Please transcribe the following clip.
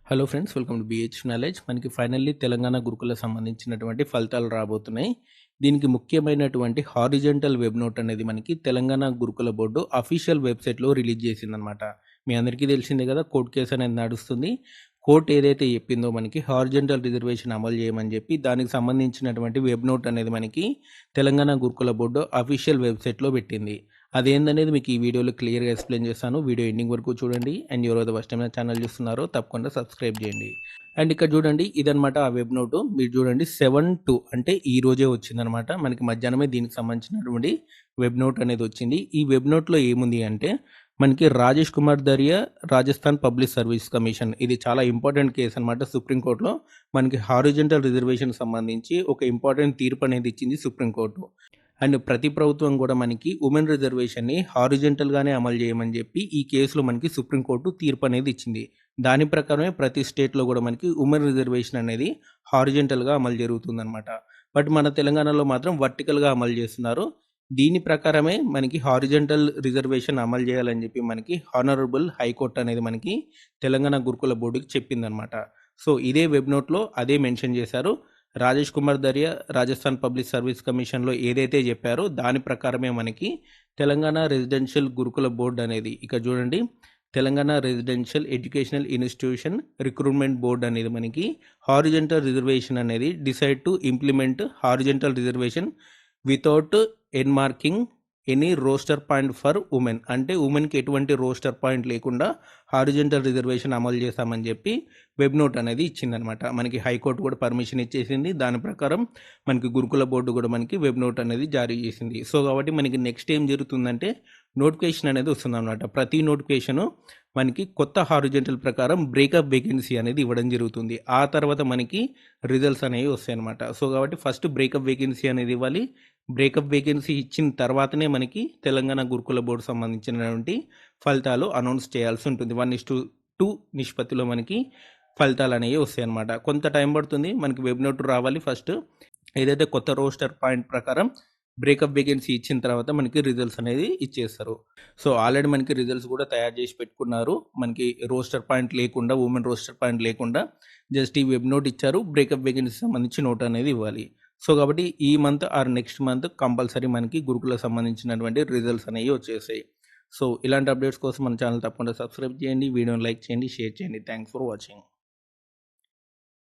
Hello friends, welcome to BH knowledge. మనకి finally Telangana గురుకులకు సంబంధించినటువంటి ఫలితాలు రాబోతున్నాయి. దీనికి ముఖ్యమైనటువంటి హారిజంటల్ వెబ్ నోట్ అనేది మనకి తెలంగాణ గురుకుల బోర్డు అఫీషియల్ వెబ్సైట్లో రిలీజ్ చేసిందనమాట. మీ అందరికీ తెలిసిందే కదా, కోర్టు కేసు అనేది నడుస్తుంది. కోర్టు ఏదైతే చెప్పిందో మనకి హారిజంటల్ రిజర్వేషన్ అమలు చేయమని చెప్పి, దానికి సంబంధించినటువంటి వెబ్ నోట్ అనేది మనకి తెలంగాణ గురుకుల బోర్డు అఫీషియల్ వెబ్సైట్లో పెట్టింది. అదేందనేది మీకు ఈ వీడియోలో క్లియర్గా ఎక్స్ప్లెయిన్ చేస్తాను. వీడియో ఎండింగ్ వరకు చూడండి. అండ్ ఎవరైతే ఫస్ట్ టైం నా ఛానల్ చూస్తున్నారో తప్పకుండా సబ్స్క్రైబ్ చేయండి. అండ్ ఇక్కడ చూడండి, ఇదనమాట ఆ వెబ్ నోటు. మీరు చూడండి 7/2 అంటే ఈ రోజే వచ్చిందనమాట. మనకి మధ్యాహ్నమే దీనికి సంబంధించినటువంటి వెబ్ నోట్ అనేది వచ్చింది. ఈ వెబ్ నోట్లో ఏముంది అంటే మనకి Rajesh Kumar Dariya Rajasthan public service commission, ఇది చాలా ఇంపార్టెంట్ కేసు అనమాట. సుప్రీంకోర్టులో మనకి హారిజంటల్ రిజర్వేషన్ సంబంధించి ఒక ఇంపార్టెంట్ తీర్పు అనేది ఇచ్చింది సుప్రీంకోర్టు. అండ్ ప్రతి ప్రభుత్వం కూడా మనకి ఉమెన్ రిజర్వేషన్ని హారిజంటల్గానే అమలు చేయమని చెప్పి ఈ కేసులో మనకి సుప్రీంకోర్టు తీర్పు అనేది ఇచ్చింది. దాని ప్రకారమే ప్రతి స్టేట్లో కూడా మనకి ఉమెన్ రిజర్వేషన్ అనేది హారిజంటల్గా అమలు జరుగుతుందన్నమాట. బట్ మన తెలంగాణలో మాత్రం వర్టికల్గా అమలు చేస్తున్నారు. దీని ప్రకారమే మనకి హారిజంటల్ రిజర్వేషన్ అమలు చేయాలని చెప్పి మనకి హానరబుల్ హైకోర్టు అనేది మనకి తెలంగాణ గురుకుల బోర్డుకి చెప్పిందనమాట. సో ఇదే వెబ్ నోట్లో అదే మెన్షన్ చేశారు. రాజేష్ కుమార్ దరియా రాజస్థాన్ పబ్లిక్ సర్వీస్ కమిషన్లో ఏదైతే చెప్పారో దాని ప్రకారమే మనకి తెలంగాణ రెసిడెన్షియల్ గురుకుల బోర్డు అనేది ఇక్కడ చూడండి, Telangana residential educational institution recruitment board అనేది మనకి హారిజంటల్ రిజర్వేషన్ అనేది decide to implement horizontal reservation without earmarking any roster point for women, అంటే ఉమెన్కి ఎటువంటి రోస్టర్ పాయింట్ లేకుండా హారిజంటల్ రిజర్వేషన్ అమలు చేస్తామని చెప్పి వెబ్ నోట్ అనేది ఇచ్చిందనమాట. మనకి హైకోర్టు కూడా పర్మిషన్ ఇచ్చేసింది. దాని ప్రకారం మనకి గురుకుల బోర్డు కూడా మనకి వెబ్ నోట్ అనేది జారీ చేసింది. సో కాబట్టి మనకి నెక్స్ట్ ఏం జరుగుతుందంటే నోటిఫికేషన్ అనేది వస్తుందన్నమాట. ప్రతి నోటిఫికేషను మనకి కొత్త హారిజంటల్ ప్రకారం బ్రేకప్ వేకెన్సీ అనేది ఇవ్వడం జరుగుతుంది. ఆ తర్వాత మనకి రిజల్ట్స్ అనేవి వస్తాయి అనమాట. సో కాబట్టి ఫస్ట్ బ్రేకప్ వేకెన్సీ అనేది ఇవ్వాలి. బ్రేకప్ వేకెన్సీ ఇచ్చిన తర్వాతనే మనకి తెలంగాణ గురుకుల బోర్డు సంబంధించినటువంటి ఫలితాలు అనౌన్స్ చేయాల్సి ఉంటుంది. 1:2 నిష్పత్తిలో మనకి ఫలితాలు అనేవి వస్తాయి అనమాట. కొంత టైం పడుతుంది. మనకి వెబ్ నోట్ రావాలి ఫస్ట్. ఏదైతే కొత్త రోస్టర్ పాయింట్ ప్రకారం బ్రేకప్ వేకెన్సీ ఇచ్చిన తర్వాత మనకి రిజల్ట్స్ అనేది ఇచ్చేస్తారు. సో ఆల్రెడీ మనకి రిజల్ట్స్ కూడా తయారు చేసి పెట్టుకున్నారు. మనకి రోస్టర్ పాయింట్ లేకుండా, ఉమెన్ రోస్టర్ పాయింట్ లేకుండా జస్ట్ ఈ వెబ్ నోట్ ఇచ్చారు. బ్రేకప్ వేకెన్సీ సంబంధించి నోట్ అనేది ఇవ్వాలి. సో కాబట్టి ఈ month or next month compulsory మనకి గురుకులకు సంబంధించినటువంటి రిజల్ట్స్ అనేవి వచ్చేసాయి. సో ఇలాంటి అప్డేట్స్ కోసం మన ఛానల్ తప్పకుండా సబ్స్క్రైబ్ చేయండి, వీడియోని లైక్ చేయండి, షేర్ చేయండి. Thanks for watching.